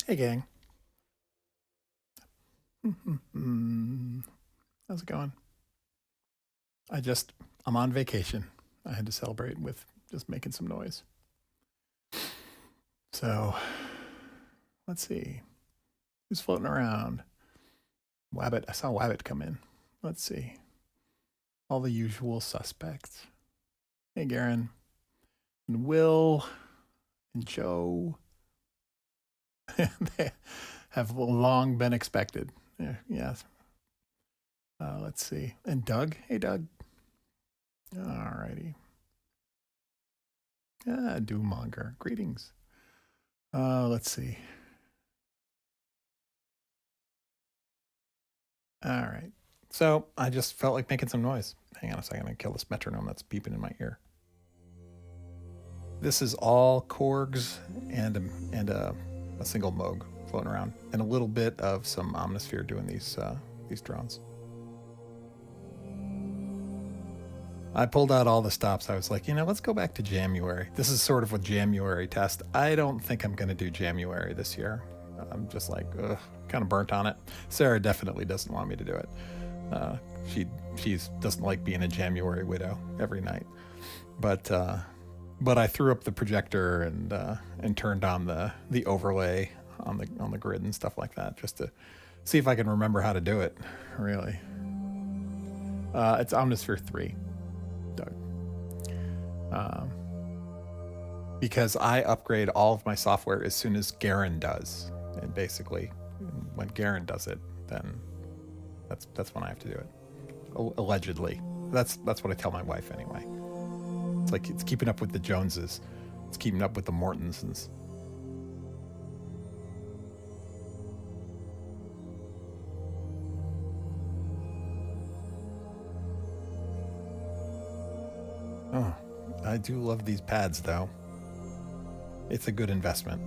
Hey, gang. How's it going? I'm on vacation. I had to celebrate with just making some noise. So, let's see. Who's floating around? Wabbit. I saw Wabbit come in. Let's see. All the usual suspects. Hey, Garen. And Will. And Joe. They have long been expected. Yeah. Let's see. And Doug. Hey, Doug. Alrighty. Doommonger. Greetings. Let's see. All right. So I just felt like making some noise. Hang on a second. I'm going to kill this metronome that's beeping in my ear. This is all Korgs and a single Moog floating around, and a little bit of some Omnisphere doing these drones. I pulled out all the stops. I was like, let's go back to January. This is sort of a January test. I don't think I'm going to do January this year. I'm just like, kind of burnt on it. Sarah definitely doesn't want me to do it. She doesn't like being a January widow every night. But I threw up the projector and turned on the overlay on the grid and stuff like that, just to see if I can remember how to do it. Really, it's Omnisphere 3, Doug. Because I upgrade all of my software as soon as Garen does, and basically, when Garen does it, then that's when I have to do it. Allegedly, that's what I tell my wife anyway. It's like it's keeping up with the Joneses. It's keeping up with the Mortensons. Oh, I do love these pads, though. It's a good investment.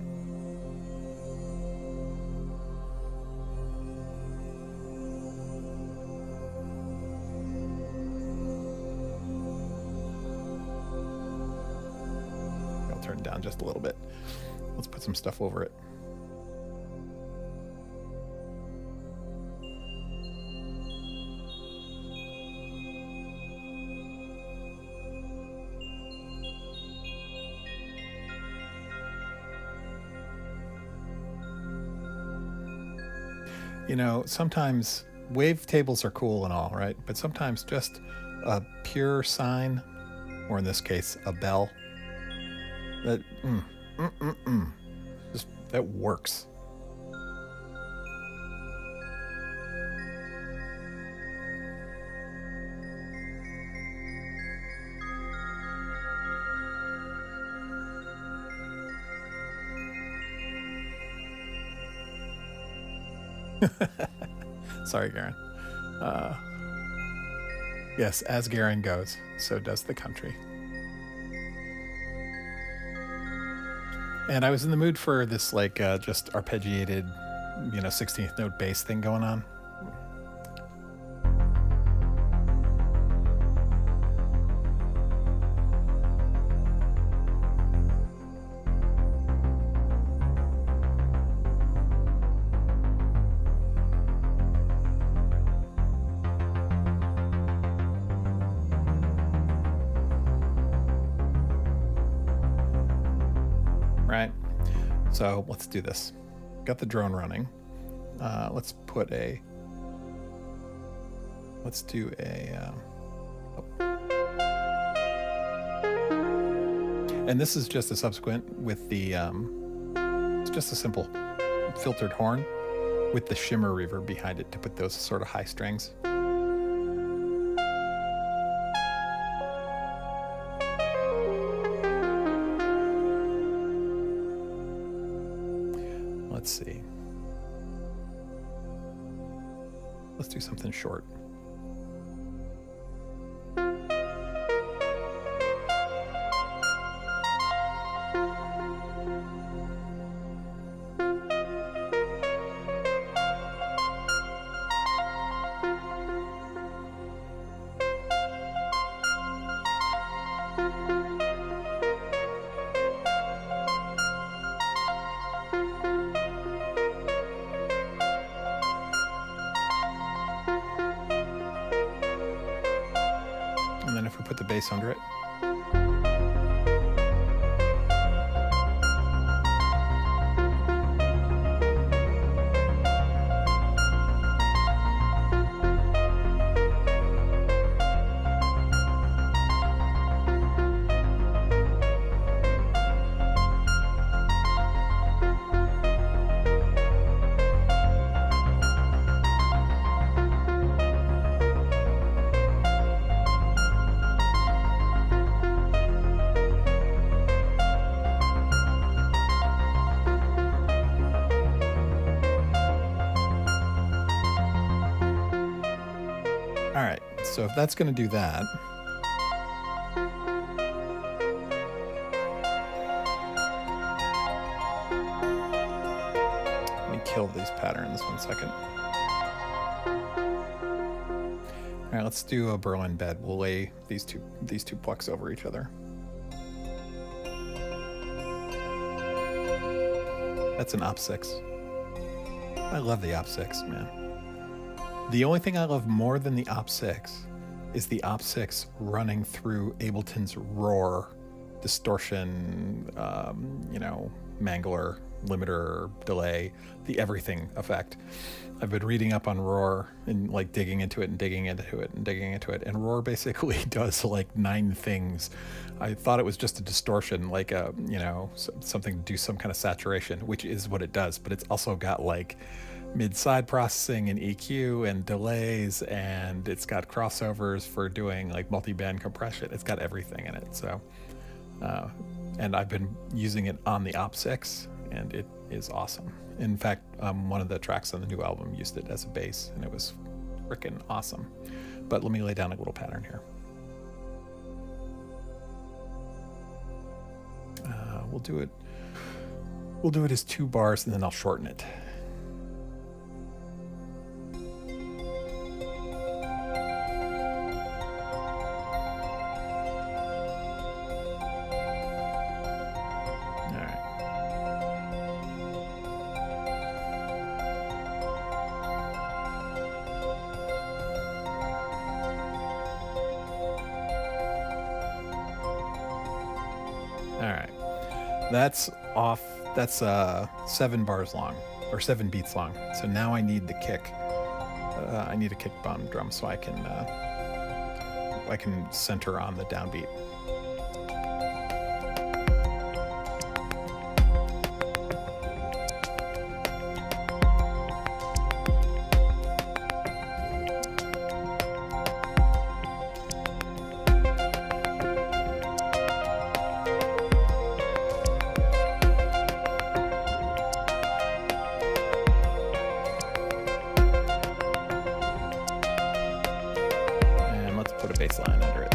Turn it down just a little bit. Let's put some stuff over it. Sometimes wavetables are cool and all, right? But sometimes just a pure sine, or in this case, a bell, that works. Sorry, Garen. Yes, as Garen goes, so does the country. And I was in the mood for this, just arpeggiated, 16th note bass thing going on. Right. So let's do this. Got the drone running. Let's do a. And this is just a subsequent with the. It's just a simple filtered horn with the shimmer reverb behind it to put those sort of high strings. Let's see. Let's do something short. put the bass under it. All right, so if that's going to do that, let me kill these patterns 1 second. All right, let's do a Berlin bed. We'll lay these two plucks over each other. That's an op 6. I love the op 6, man. The only thing I love more than the op 6 is the op 6 running through Ableton's Roar distortion, mangler, limiter, delay, the everything effect. I've been reading up on Roar and like digging into it, and Roar basically does like 9 things. I thought it was just a distortion, like something to do some kind of saturation, which is what it does, but it's also got like mid-side processing and EQ and delays, and it's got crossovers for doing like multi-band compression. It's got everything in it. So, and I've been using it on the op 6, and it is awesome. In fact, one of the tracks on the new album used it as a bass, and it was freaking awesome. But let me lay down a little pattern here. We'll do it as 2 bars, and then I'll shorten it. That's off. That's 7 bars long, or 7 beats long. So now I need the kick. I need a kick bomb drum so I can center on the downbeat. Bass line under it.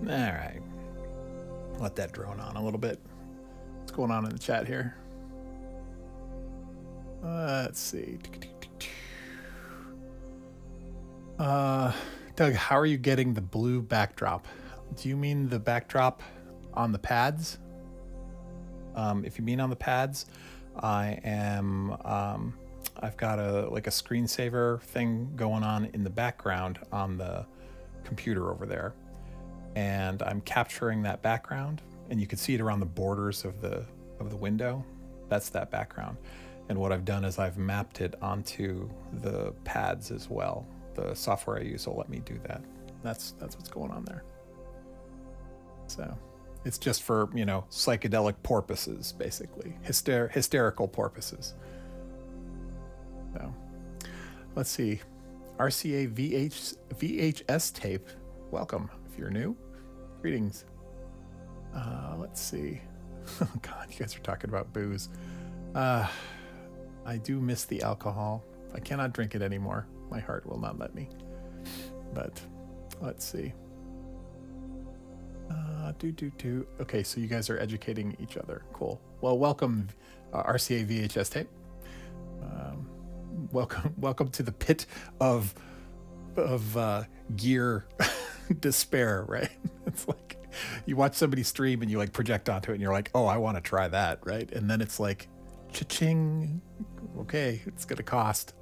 All right. Let that drone on a little bit. What's going on in the chat here? Let's see. Doug, how are you getting the blue backdrop? Do you mean the backdrop on the pads? If you mean on the pads, I am, I've got a screensaver thing going on in the background on the computer over there. And I'm capturing that background, and you can see it around the borders of the window. That's that background. And what I've done is I've mapped it onto the pads as well. The software I use will let me do that. That's what's going on there. So it's just for, you know, psychedelic porpoises, basically. Hysterical porpoises. So let's see. RCA VHS tape. Welcome if you're new. Greetings. Let's see. Oh God, you guys are talking about booze. I do miss the alcohol. I cannot drink it anymore. My heart will not let me. But let's see. Okay, so you guys are educating each other. Cool. Well, welcome, RCA VHS tape. Welcome to the pit of gear despair, right? It's like you watch somebody stream and you like project onto it and you're like, oh, I want to try that, right? And then it's like, cha-ching. Okay, it's gonna cost.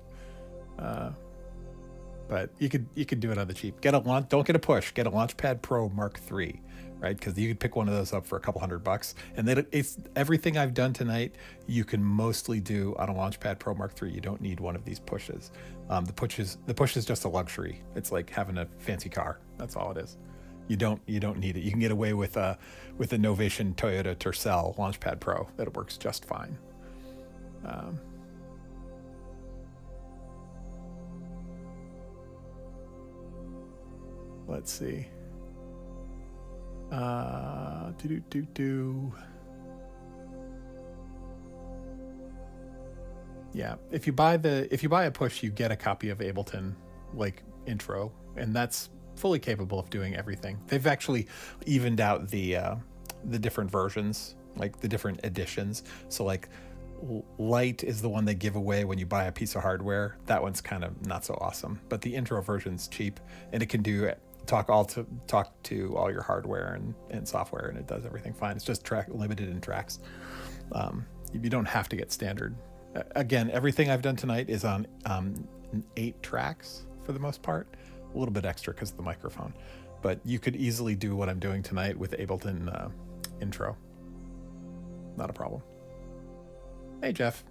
But you could do it on the cheap. Don't get a push. Get a Launchpad Pro Mark III, right? Because you could pick one of those up for a couple $100, and then it's everything I've done tonight. You can mostly do on a Launchpad Pro Mark III. You don't need one of these pushes. The push is just a luxury. It's like having a fancy car. That's all it is. You don't need it. You can get away with a Novation Toyota Tercel Launchpad Pro that works just fine. Let's see. Yeah, if you buy a push, you get a copy of Ableton like intro, and that's fully capable of doing everything. They've actually evened out the different versions, like the different editions. So like Light is the one they give away when you buy a piece of hardware. That one's kind of not so awesome, but the intro version's cheap, and it can talk to all your hardware and software, and it does everything fine. It's just limited in tracks. You don't have to get standard. Again, everything I've done tonight is on 8 tracks for the most part. A little bit extra because of the microphone, but you could easily do what I'm doing tonight with Ableton intro. Not a problem. Hey, Jeff.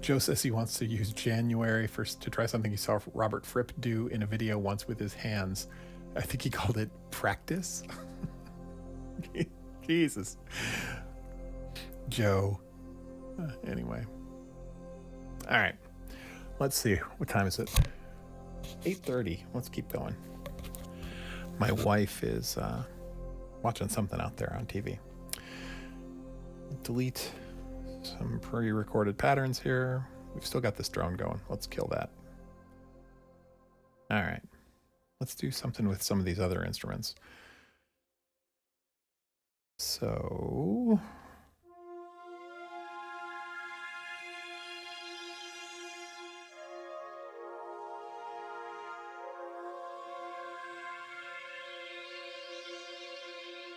Joe says he wants to use January to try something he saw Robert Fripp do in a video once with his hands. I think he called it practice. Jesus. Joe. Anyway. All right. Let's see. What time is it? 8:30. Let's keep going. My wife is watching something out there on TV. Delete some pre-recorded patterns here. We've still got this drone going. Let's kill that. All right. Let's do something with some of these other instruments. So...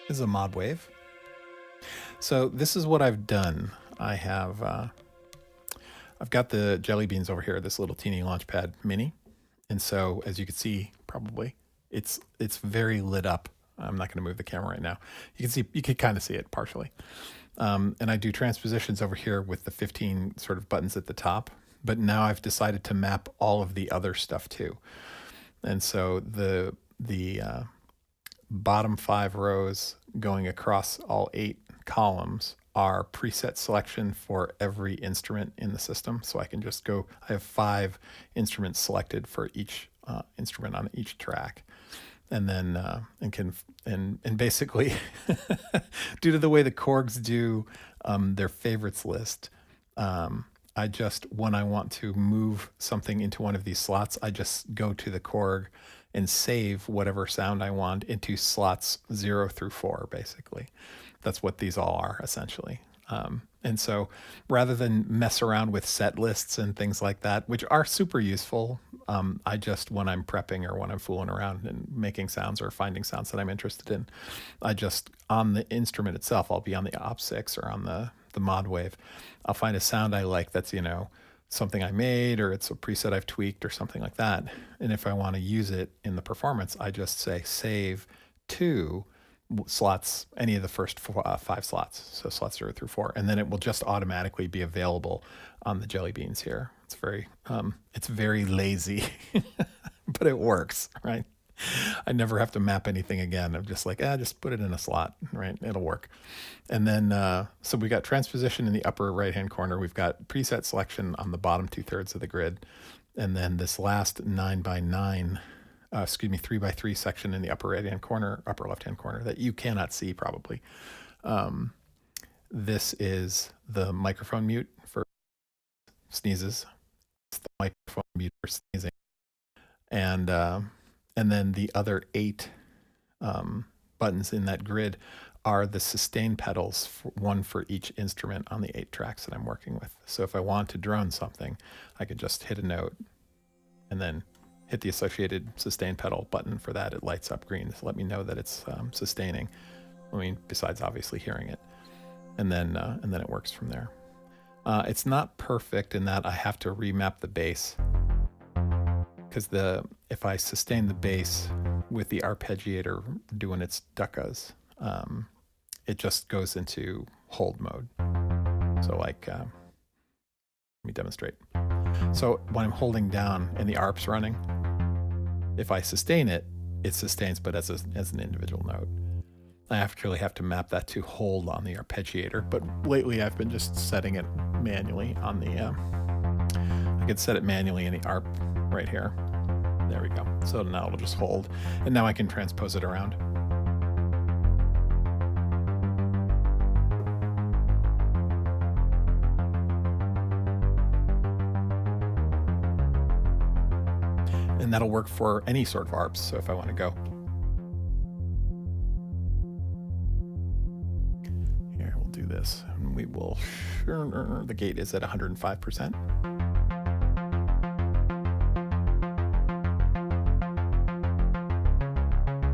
this is a mod wave. So this is what I've done. I have I've got the jelly beans over here, this little teeny Launchpad Mini, and so as you can see, probably it's very lit up. I'm not going to move the camera right now. You can kind of see it partially. And I do transpositions over here with the 15 sort of buttons at the top. But now I've decided to map all of the other stuff too. And so the bottom 5 rows going across all 8 columns are preset selection for every instrument in the system. So I can just go, I have 5 instruments selected for each instrument on each track. And then and basically due to the way the Korgs do their favorites list, I just, when I want to move something into one of these slots, I just go to the Korg and save whatever sound I want into slots 0 through 4, basically. That's what these all are, essentially. And so rather than mess around with set lists and things like that, which are super useful, I just, when I'm prepping or when I'm fooling around and making sounds or finding sounds that I'm interested in, I just, on the instrument itself, I'll be on the Op6 or on the mod wave, I'll find a sound I like that's, you know, something I made, or it's a preset I've tweaked or something like that. And if I want to use it in the performance, I just say save to slots, any of the first 5 slots, so slots 0 through 4, and then it will just automatically be available on the Jelly Beans here. It's very lazy, but it works, right? I never have to map anything again. I'm just like, just put it in a slot, right? It'll work. And then, so we got transposition in the upper right-hand corner. We've got preset selection on the bottom 2/3 of the grid. And then this last 9x9, 3x3 section in the upper right-hand corner, upper left-hand corner that you cannot see probably. This is the microphone mute for sneezes. It's the microphone mute for sneezing. And then the other 8 buttons in that grid are the sustain pedals, one for each instrument on the 8 tracks that I'm working with. So if I want to drone something, I could just hit a note and then hit the associated sustain pedal button for that. It lights up green to let me know that it's sustaining. I mean, besides obviously hearing it. And then it works from there. It's not perfect in that I have to remap the bass, because if I sustain the bass with the arpeggiator doing its duckas, it just goes into hold mode. So like, let me demonstrate. So when I'm holding down and the arp's running, if I sustain it, it sustains, but as an individual note. I actually have to map that to hold on the arpeggiator, but lately I've been just setting it manually on the, I could set it manually in the arp right here. There we go. So now it'll just hold, and now I can transpose it around. And that'll work for any sort of arps, so if I want to go. Here, we'll do this, and we will, the gate is at 105%.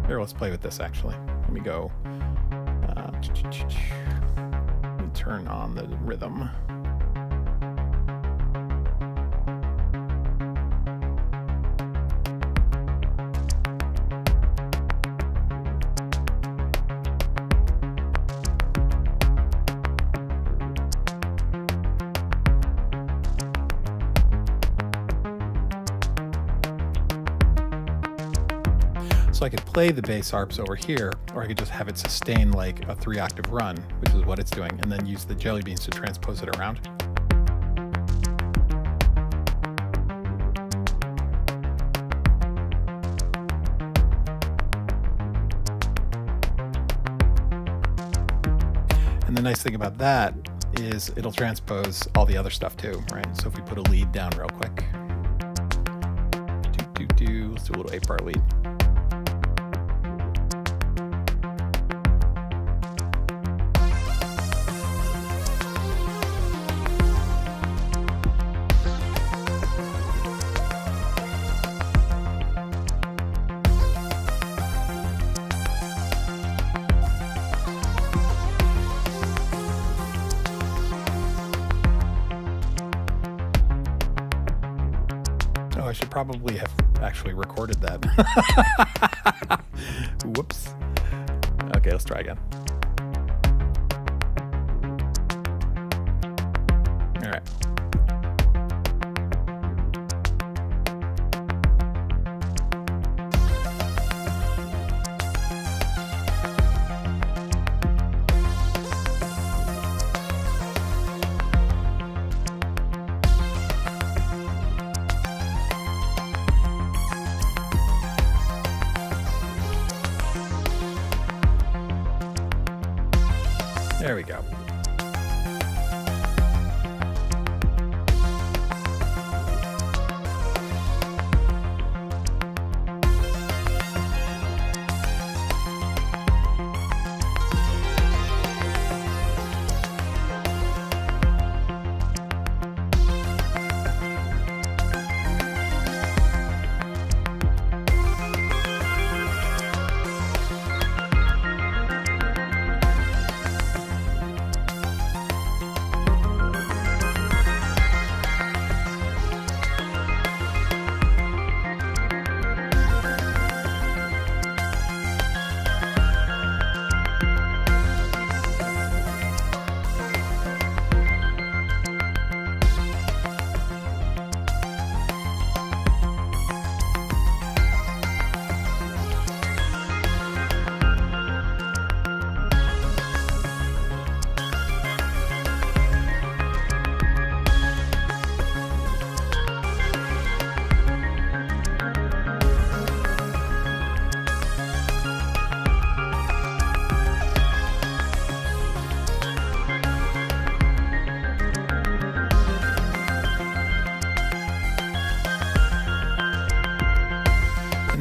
Here, let's play with this actually. Let me go, let me turn on the rhythm. So I could play the bass arps over here, or I could just have it sustain like a 3-octave run, which is what it's doing, and then use the Jelly Beans to transpose it around. And the nice thing about that is it'll transpose all the other stuff too, right? So if we put a lead down real quick, let's do a little 8-bar lead. I should probably have actually recorded that. Whoops. Okay, let's try again. All right. There we go.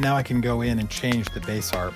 now I can go in and change the bass arp.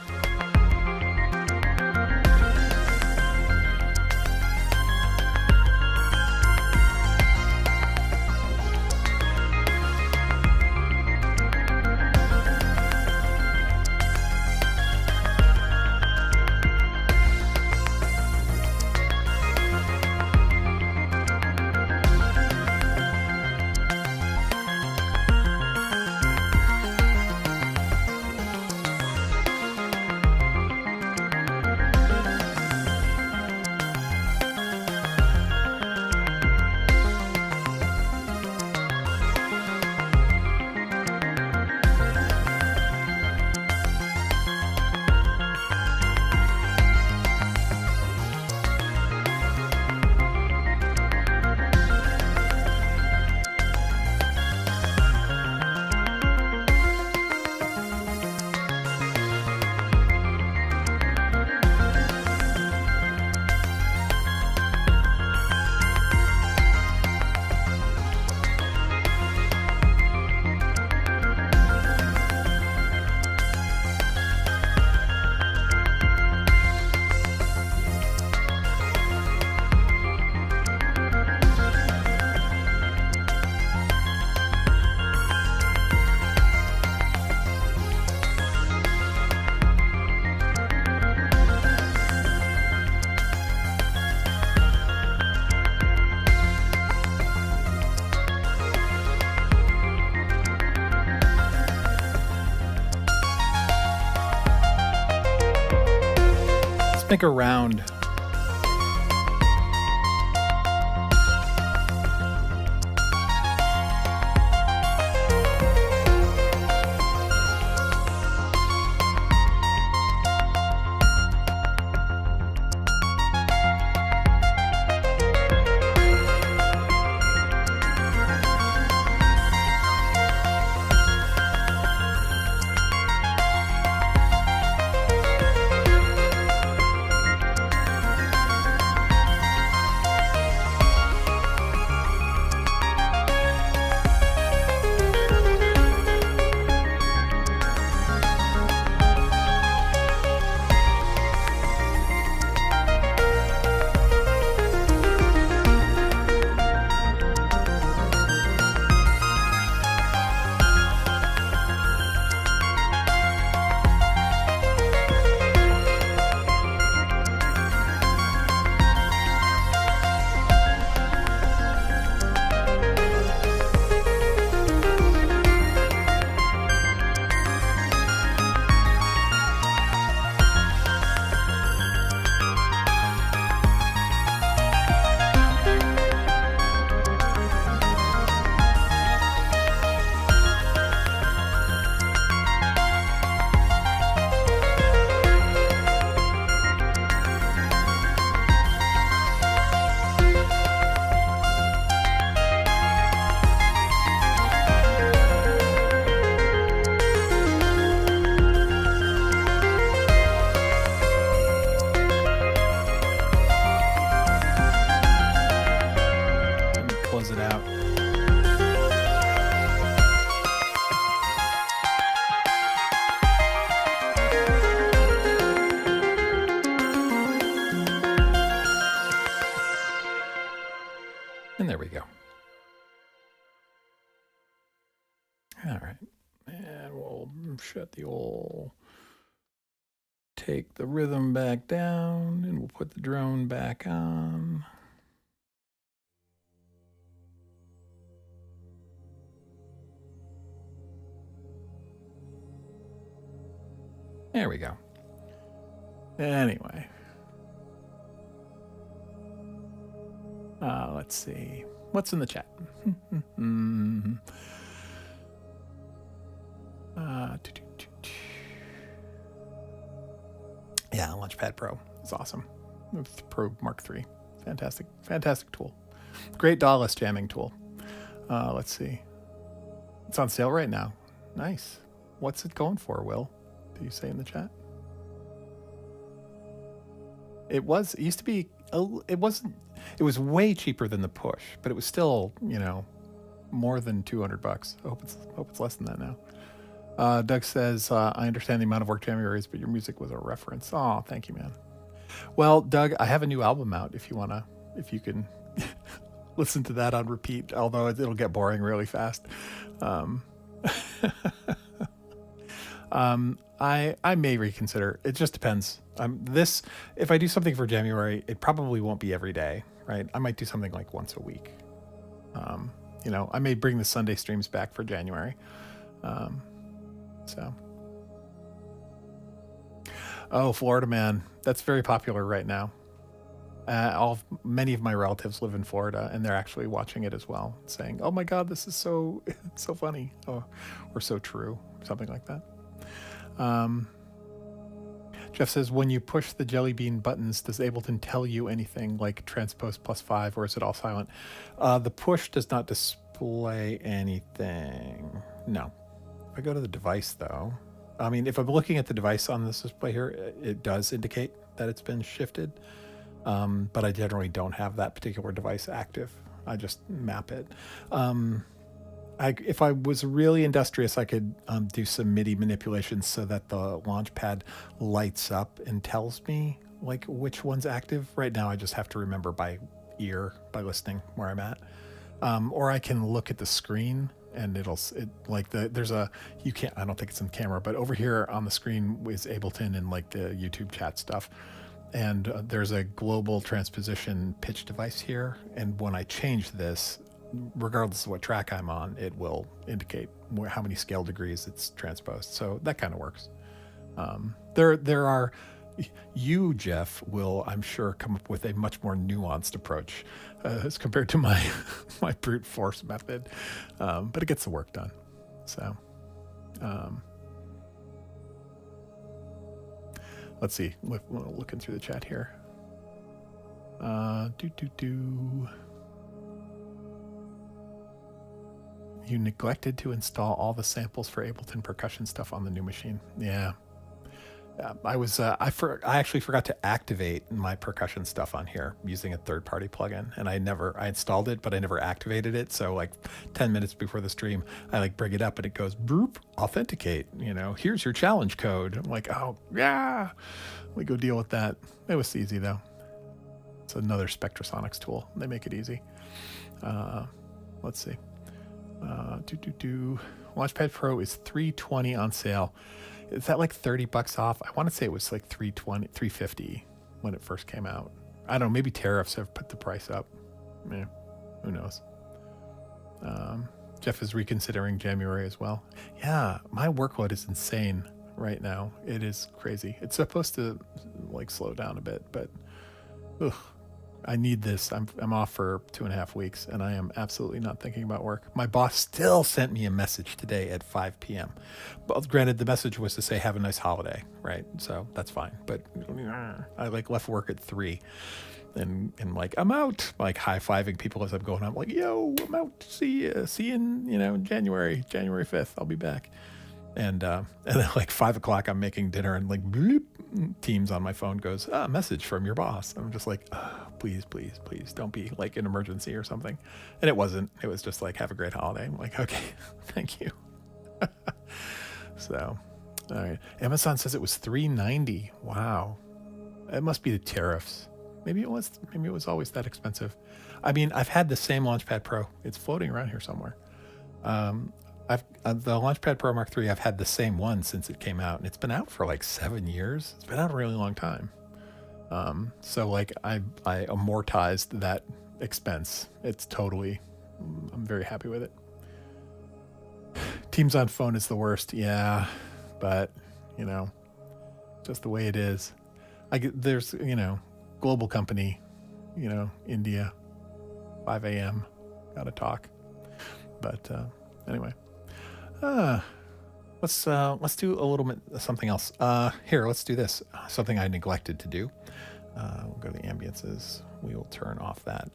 Make a round. And there we go. All right. And we'll shut the old, take the rhythm back down, and we'll put the drone back on. There we go. Anyway. Let's see. What's in the chat? Yeah, Launchpad Pro. It's awesome. Pro Mark III. Fantastic. Fantastic tool. Great DAW-less jamming tool. Let's see. It's on sale right now. Nice. What's it going for, Will? Did you say in the chat? It used to be, it was way cheaper than the Push, but it was still, you know, more than $200. I hope it's less than that now. Doug says, I understand the amount of work January is, but your music was a reference. Oh, thank you, man. Well, Doug, I have a new album out if you can listen to that on repeat, although it'll get boring really fast. Um, I may reconsider. It just depends. If I do something for January, it probably won't be every day, right? I might do something like once a week. I may bring the Sunday streams back for January. Oh, Florida Man, that's very popular right now. Many of my relatives live in Florida, and they're actually watching it as well, saying, "Oh my God, this is so funny," or so true, something like that. Jeff says, when you push the jelly bean buttons, does Ableton tell you anything like transpose +5, or is it all silent? The push does not display anything. No. If I go to the device, though, I mean, if I'm looking at the device on this display here, it does indicate that it's been shifted. But I generally don't have that particular device active. I just map it. If I was really industrious, I could do some MIDI manipulations so that the Launchpad lights up and tells me like which one's active. Right now, I just have to remember by ear, by listening where I'm at. Or I can look at the screen and I don't think it's in camera, but over here on the screen is Ableton and like the YouTube chat stuff. And there's a global transposition pitch device here. And when I change this, regardless of what track I'm on, it will indicate how many scale degrees it's transposed. So that kind of works. You, Jeff, will, I'm sure, come up with a much more nuanced approach as compared to my brute force method. But it gets the work done. So let's see. Looking through the chat here. You neglected to install all the samples for Ableton percussion stuff on the new machine. Yeah. I actually forgot to activate my percussion stuff on here using a third-party plugin, and I installed it, but I never activated it. So like 10 minutes before the stream, I like bring it up and it goes, boop, authenticate, here's your challenge code. I'm like, oh yeah, we go deal with that. It was easy though. It's another Spectrasonics tool. They make it easy. Let's see. Launchpad Pro is $320 on sale. Is that like $30 off? I want to say it was like $350 when it first came out. I don't know, maybe tariffs have put the price up. Yeah, who knows? Jeff is reconsidering January as well. Yeah, my workload is insane right now. It is crazy. It's supposed to like slow down a bit, but I need this. I'm off for 2.5 weeks, and I am absolutely not thinking about work. My boss still sent me a message today at 5 p.m. But granted, the message was to say, have a nice holiday, right? So that's fine. But I like left work at 3 and like, I'm out, like high-fiving people as I'm going. I'm like, yo, I'm out. See you in January 5th. I'll be back. And then like 5 o'clock, I'm making dinner and like bloop, Teams on my phone goes, message from your boss. And I'm just like, please, don't be like an emergency or something. And it wasn't. It was just like, have a great holiday. I'm like, okay, thank you. So, all right. Amazon says it was $390. Wow. It must be the tariffs. Maybe it was always that expensive. I mean, I've had the same Launchpad Pro. It's floating around here somewhere. The Launchpad Pro Mark III, I've had the same one since it came out, and it's been out for like 7 years. It's been out a really long time. So like I amortized that expense. I'm very happy with it. Teams on phone is the worst. Yeah, but just the way it is. There's, global company, India, 5 a.m. Gotta talk. But anyway, let's do a little bit something else. Here, let's do this. Something I neglected to do. We'll go to the ambiances. We will turn off that.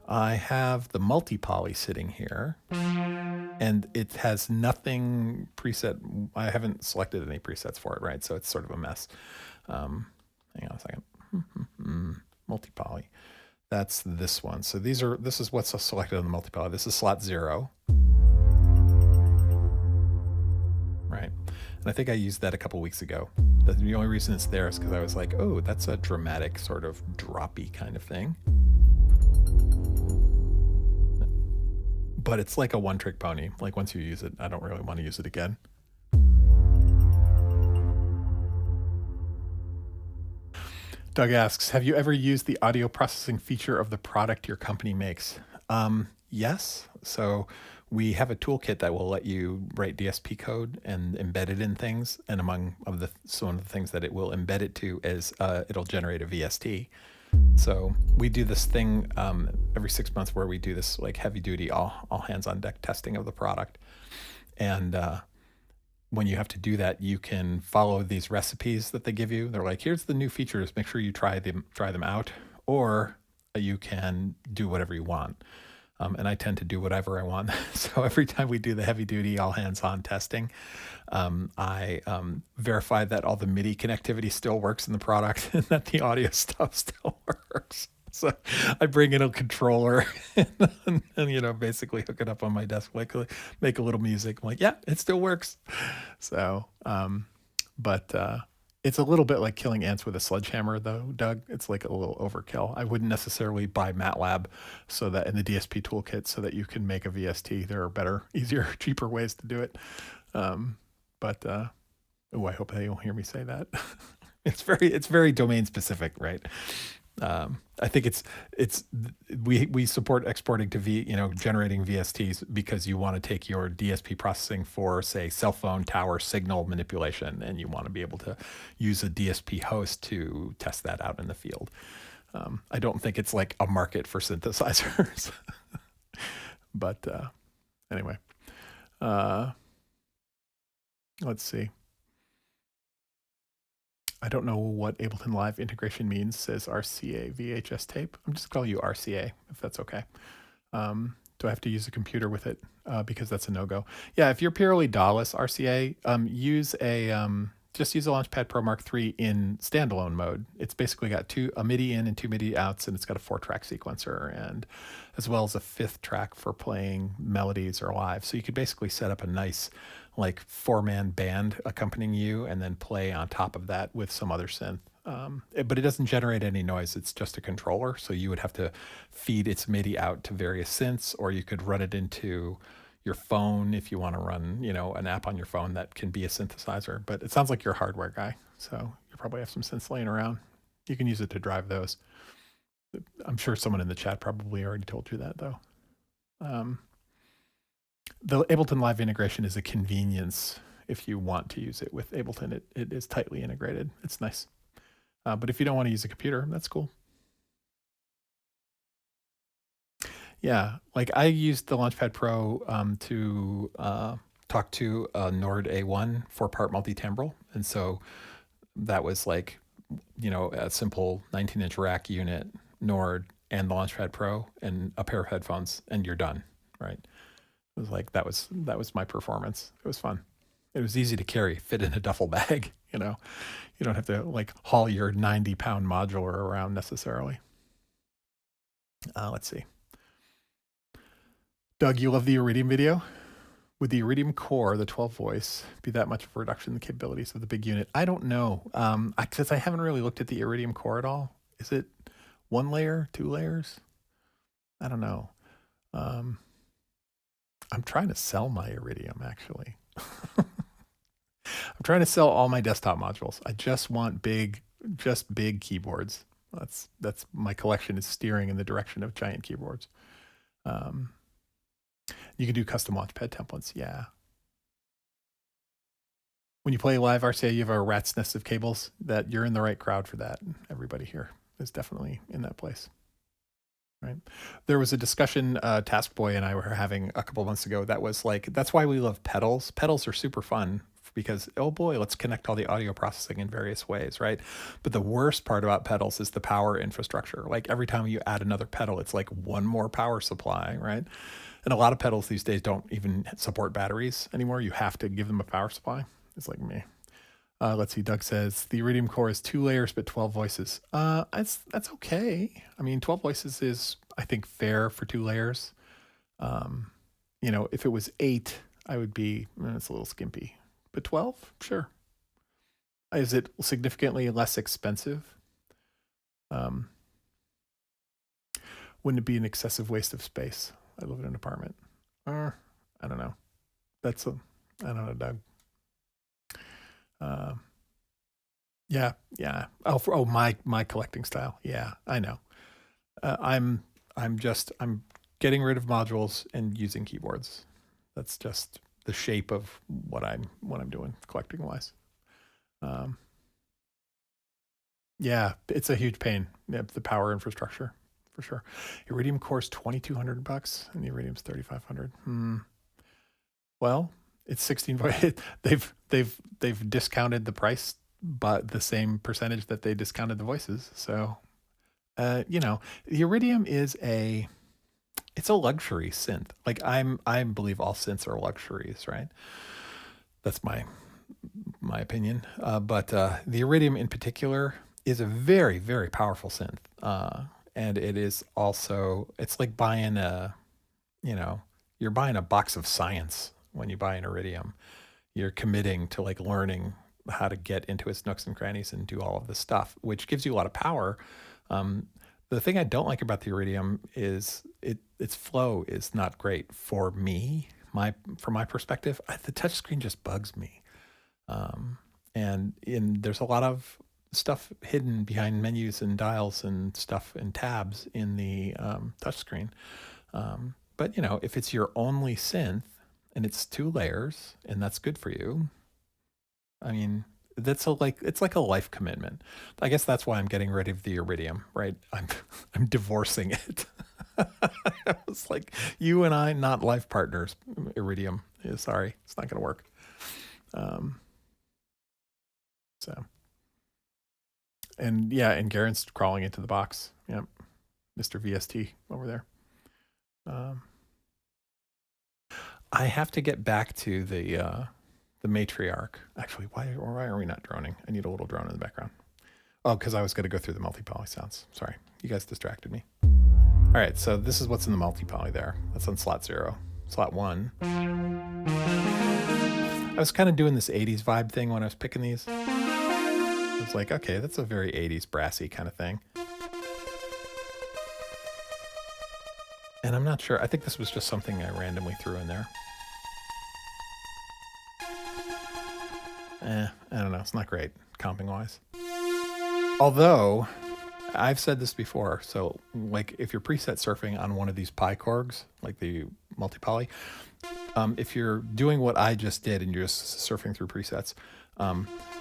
I have the multi-poly sitting here, and it has nothing preset. I haven't selected any presets for it, right? So it's sort of a mess. Hang on a second. Multi-poly. That's this one. So this is what's selected on the multi-poly. This is slot 0. Right. And I think I used that a couple weeks ago. The only reason it's there is because I was like, oh, that's a dramatic sort of droppy kind of thing. But it's like a one-trick pony. Like once you use it, I don't really want to use it again. Doug asks, have you ever used the audio processing feature of the product your company makes? Yes. So we have a toolkit that will let you write DSP code and embed it in things. And among of the one of the things that it will embed it to is it'll generate a VST. So we do this thing every 6 months where we do this like heavy duty, all hands on deck testing of the product. And when you have to do that, you can follow these recipes that they give you. They're like, here's the new features. Make sure you try them out, or you can do whatever you want. And I tend to do whatever I want. So every time we do the heavy duty, all hands on testing, I verify that all the MIDI connectivity still works in the product and that the audio stuff still works. So I bring in a controller and basically hook it up on my desk, like make a little music. I'm like, yeah, it still works. So, but it's a little bit like killing ants with a sledgehammer, though, Doug. It's like a little overkill. I wouldn't necessarily buy MATLAB so that in the DSP toolkit so that you can make a VST. There are better, easier, cheaper ways to do it. But I hope they don't hear me say that. It's very domain specific, right? I think we support exporting to generating VSTs because you want to take your DSP processing for, say, cell phone tower signal manipulation, and you want to be able to use a DSP host to test that out in the field. I don't think it's like a market for synthesizers, but anyway, let's see. I don't know what Ableton Live integration means, says RCA VHS tape. I'm just calling you RCA, if that's okay. Do I have to use a computer with it? Because that's a no-go. Yeah, if you're purely DAWless RCA, just use a Launchpad Pro Mark III in standalone mode. It's basically got a MIDI in and 2 MIDI outs, and it's got a 4-track sequencer, and as well as a 5th track for playing melodies or live. So you could basically set up a nice like 4-man band accompanying you and then play on top of that with some other synth. But it doesn't generate any noise. It's just a controller. So you would have to feed its MIDI out to various synths, or you could run it into your phone if you want to run, an app on your phone that can be a synthesizer. But it sounds like you're a hardware guy, so you probably have some synths laying around. You can use it to drive those. I'm sure someone in the chat probably already told you that, though. The Ableton Live integration is a convenience if you want to use it with Ableton. It is tightly integrated. It's nice. But if you don't want to use a computer, that's cool. Yeah, like I used the Launchpad Pro to talk to a Nord A1 4-part multi-timbral. And so that was like, a simple 19-inch rack unit, Nord, and the Launchpad Pro, and a pair of headphones, and you're done, right? It was like, that was my performance. It was fun. It was easy to carry, fit in a duffel bag, You don't have to like haul your 90-pound modular around necessarily. Let's see. Doug, you love the Iridium video? Would the Iridium Core, the 12 voice, be that much of a reduction in the capabilities of the big unit? I don't know, because I haven't really looked at the Iridium Core at all. Is it 1 layer, 2 layers? I don't know. I'm trying to sell my Iridium, actually. I'm trying to sell all my desktop modules. I just want big keyboards. That's my collection is steering in the direction of giant keyboards. You can do custom Launchpad templates, yeah. When you play live RCA, you have a rat's nest of cables. That you're in the right crowd for that. Everybody here is definitely in that place. Right. There was a discussion Task Boy and I were having a couple months ago that was like, that's why we love pedals. Pedals are super fun because, oh boy, let's connect all the audio processing in various ways, right? But the worst part about pedals is the power infrastructure. Like every time you add another pedal, it's like one more power supply, right? And a lot of pedals these days don't even support batteries anymore. You have to give them a power supply. It's like me. Let's see, Doug says, the Iridium Core is 2 layers, but 12 voices. That's okay. I mean, 12 voices is, I think, fair for 2 layers. If it was 8, I would be, it's a little skimpy. but 12, sure. Is it significantly less expensive? Wouldn't it be an excessive waste of space? I live in an apartment. I don't know. I don't know, Doug. Yeah. Oh, my collecting style. Yeah, I know. I'm getting rid of modules and using keyboards. That's just the shape of what I'm doing collecting wise. Yeah, it's a huge pain. Yeah, the power infrastructure for sure. Iridium core's $2,200 and the Iridium's $3,500. Well, it's 16. They've discounted the price, but the same percentage that they discounted the voices. So, the Iridium is it's a luxury synth. Like I believe all synths are luxuries, right? That's my opinion. But the Iridium in particular is a very, very powerful synth. And it is also, it's like buying you're buying a box of science when you buy an Iridium. You're committing to like learning how to get into its nooks and crannies and do all of this stuff, which gives you a lot of power. The thing I don't like about the Iridium is its flow is not great for me. From my perspective, the touchscreen just bugs me. And there's a lot of stuff hidden behind menus and dials and stuff and tabs in the touchscreen. But if it's your only synth and it's 2 layers and that's good for you, I mean, it's like a life commitment. I guess that's why I'm getting rid of the Iridium, right? I'm divorcing it. I was like, you and I, not life partners. Iridium, sorry, it's not going to work. And Garen's crawling into the box. Yep, Mr. VST over there. I have to get back to the matriarch. Actually, why are we not droning? I need a little drone in the background. Oh, because I was going to go through the multi-poly sounds. Sorry, you guys distracted me. All right, so this is what's in the multi-poly there. That's on slot 0. Slot 1. I was kind of doing this 80s vibe thing when I was picking these. I was like, okay, that's a very 80s brassy kind of thing. And I'm not sure. I think this was just something I randomly threw in there. I don't know. It's not great, comping-wise. Although, I've said this before. So, like, if you're preset surfing on one of these Pi-Korgs, like the multi-poly, if you're doing what I just did and you're just surfing through presets,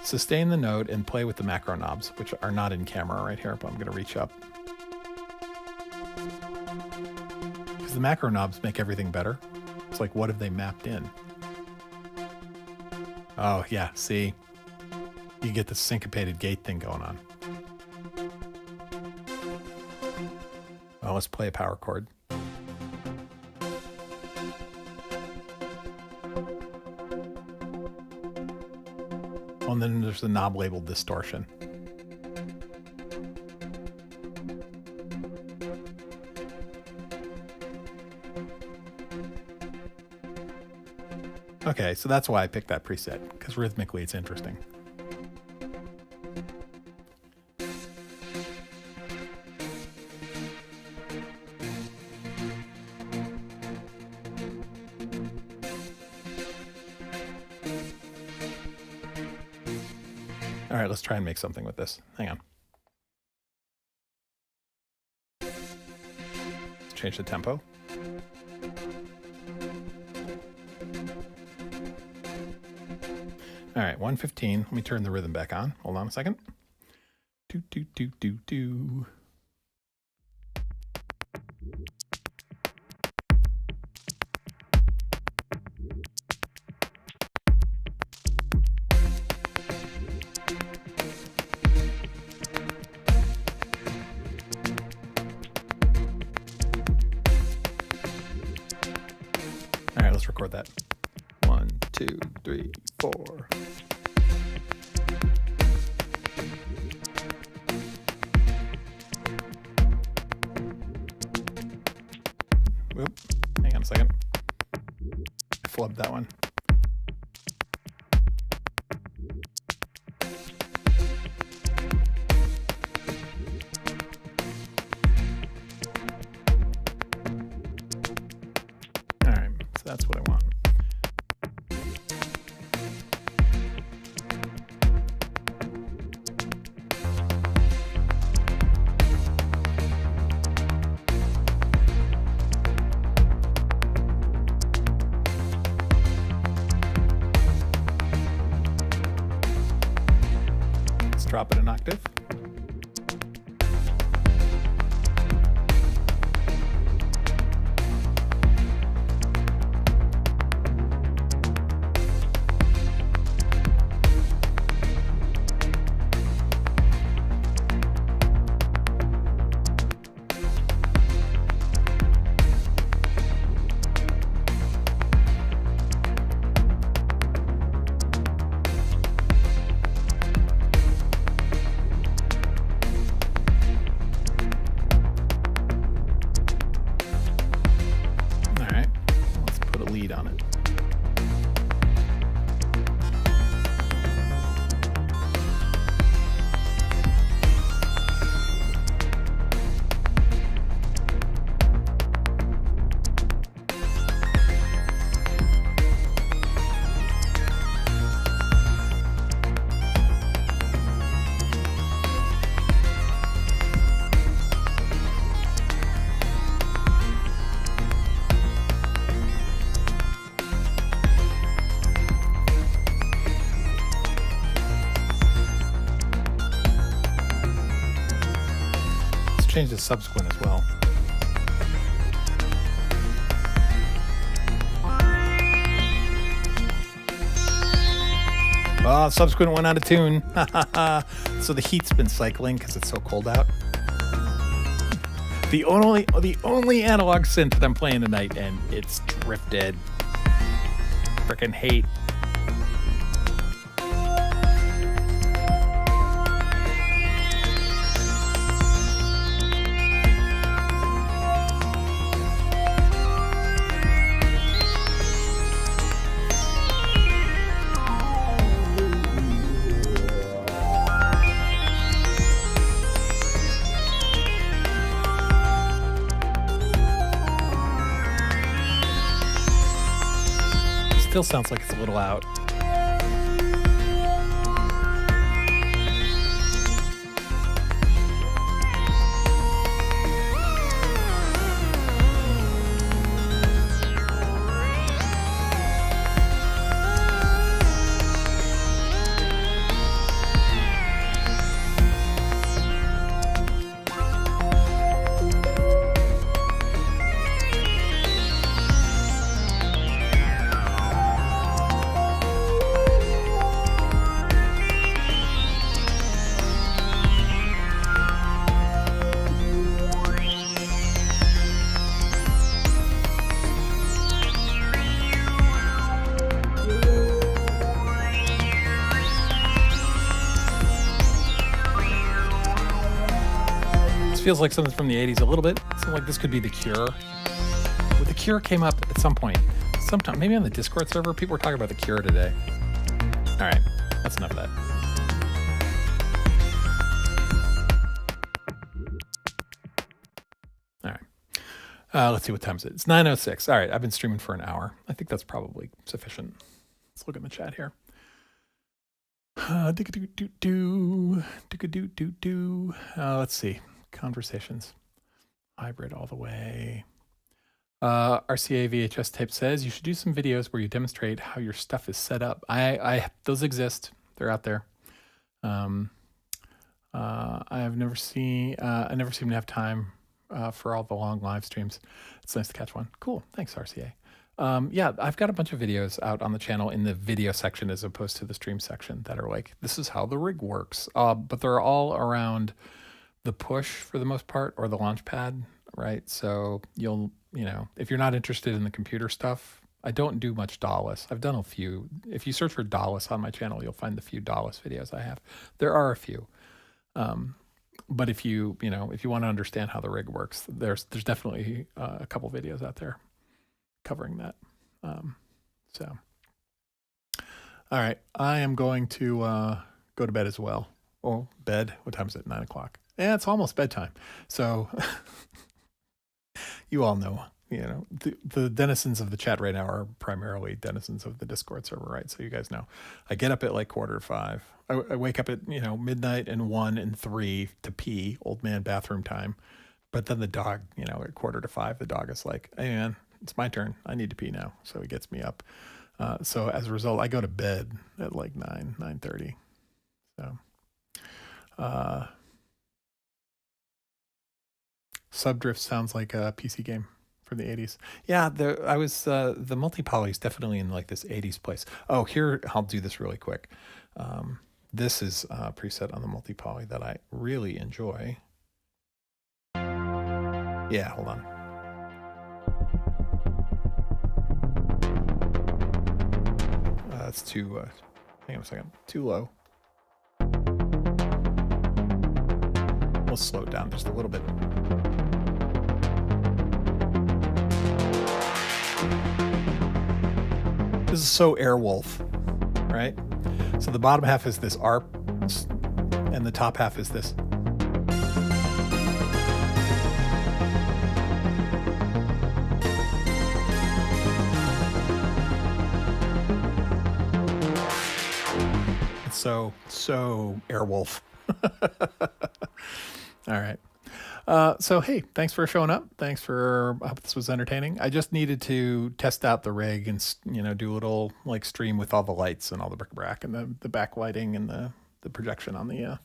sustain the note and play with the macro knobs, which are not in camera right here, but I'm going to reach up. Because the macro knobs make everything better. It's like, what have they mapped in? Oh, yeah, see? You get the syncopated gate thing going on. Well, let's play a power chord. Oh, and then there's the knob labeled distortion. Okay, so that's why I picked that preset, because rhythmically it's interesting. All right, let's try and make something with this. Hang on. Let's change the tempo. All right, 115. Let me turn the rhythm back on. Hold on a second. Do, do, do, do, do. All right, let's record that. 1, 2, 3, 4. Oop, hang on a second. I flubbed that one. drop it an octave. On it. Change the subsequent as well. Oh, subsequent went out of tune. So the heat's been cycling because it's so cold out. The only analog synth that I'm playing tonight, and it's drifted. Frickin' hate. Still sounds like it's a little out. Feels like something from the 80s a little bit. So like this could be The Cure. Well, The Cure came up at some point. Sometime, maybe on the Discord server, people were talking about The Cure today. All right, that's enough of that. All right. Let's see what time is it. It's 9:06. All right, I've been streaming for an hour. I think that's probably sufficient. Let's look in the chat here. Let's see. Conversations. Hybrid all the way. RCA VHS tape says you should do some videos where you demonstrate how your stuff is set up. Those exist. They're out there. I've never seen. I never seem to have time for all the long live streams. It's nice to catch one. Cool. Thanks, RCA. Yeah, I've got a bunch of videos out on the channel in the video section as opposed to the stream section that are like, this is how the rig works. But they're all around the push for the most part, or the launch pad, right? So you'll, if you're not interested in the computer stuff, I don't do much DAWless. I've done a few. If you search for DAWless on my channel, you'll find the few DAWless videos I have. There are a few. But if you want to understand how the rig works, there's definitely a couple videos out there covering that. So, all right, I am going to go to bed as well. Oh, bed, what time is it? 9 o'clock. Yeah, it's almost bedtime. So you all know, the denizens of the chat right now are primarily denizens of the Discord server, right? So you guys know, I get up at like 4:45. I wake up at, midnight and 1 and 3 to pee, old man bathroom time. But then the dog, at 4:45, the dog is like, hey man, it's my turn. I need to pee now. So he gets me up. So as a result, I go to bed at like 9:30. So, Subdrift sounds like a PC game from the 80s. Yeah, the multi-poly is definitely in like this 80s place. Oh, here, I'll do this really quick. This is a preset on the multi-poly that I really enjoy. Yeah, hold on. That's too, hang on a second, too low. We'll slow it down just a little bit. This is so Airwolf, right? So the bottom half is this ARP, and the top half is this. It's so Airwolf. All right. So, hey, thanks for showing up. Thanks for, I hope this was entertaining. I just needed to test out the rig and, do a little like stream with all the lights and all the bric-a-brac and the backlighting and the projection on the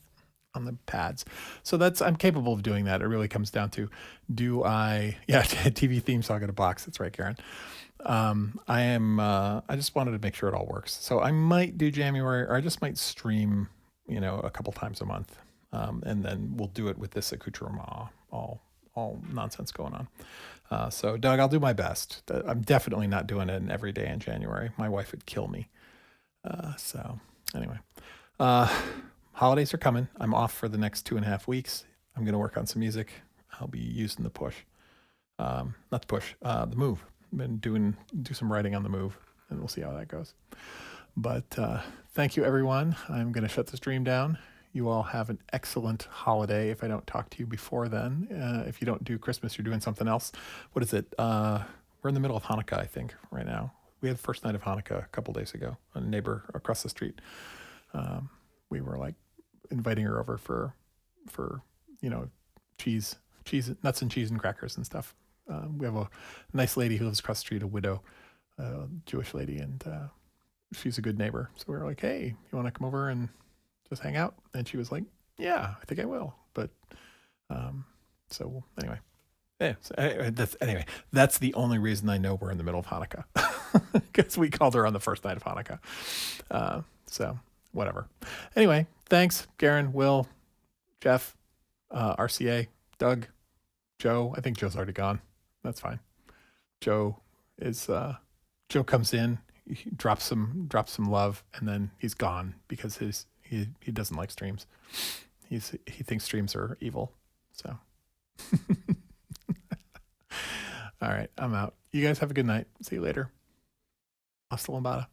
pads. So I'm capable of doing that. It really comes down to, TV theme song in a box. That's right, Karen. I just wanted to make sure it all works. So I might do January, or I just might stream, a couple times a month. And then we'll do it with this accoutrement, all nonsense going on. So Doug, I'll do my best. I'm definitely not doing it every day in January. My wife would kill me. So anyway, holidays are coming. I'm off for the next 2.5 weeks. I'm going to work on some music. I'll be using the push, not the push, the move. I've been do some writing on the move, and we'll see how that goes. But thank you, everyone. I'm going to shut the stream down. You all have an excellent holiday. If I don't talk to you before then, if you don't do Christmas, you're doing something else. What is it? We're in the middle of Hanukkah, I think, right now. We had the first night of Hanukkah a couple days ago. A neighbor across the street. We were like inviting her over for cheese, nuts and cheese and crackers and stuff. We have a nice lady who lives across the street, a widow, Jewish lady, and she's a good neighbor. So we were like, hey, you want to come over and just hang out? And she was like, yeah, I think I will. But so anyway, that's the only reason I know we're in the middle of Hanukkah, because we called her on the first night of Hanukkah. So whatever. Anyway, thanks, Garen, Will, Jeff, RCA, Doug, Joe. I think Joe's already gone. That's fine. Joe comes in, he drops some love, and then he's gone because he doesn't like streams. He thinks streams are evil. So all right, I'm out. You guys have a good night. See you later. Hasta la lambada.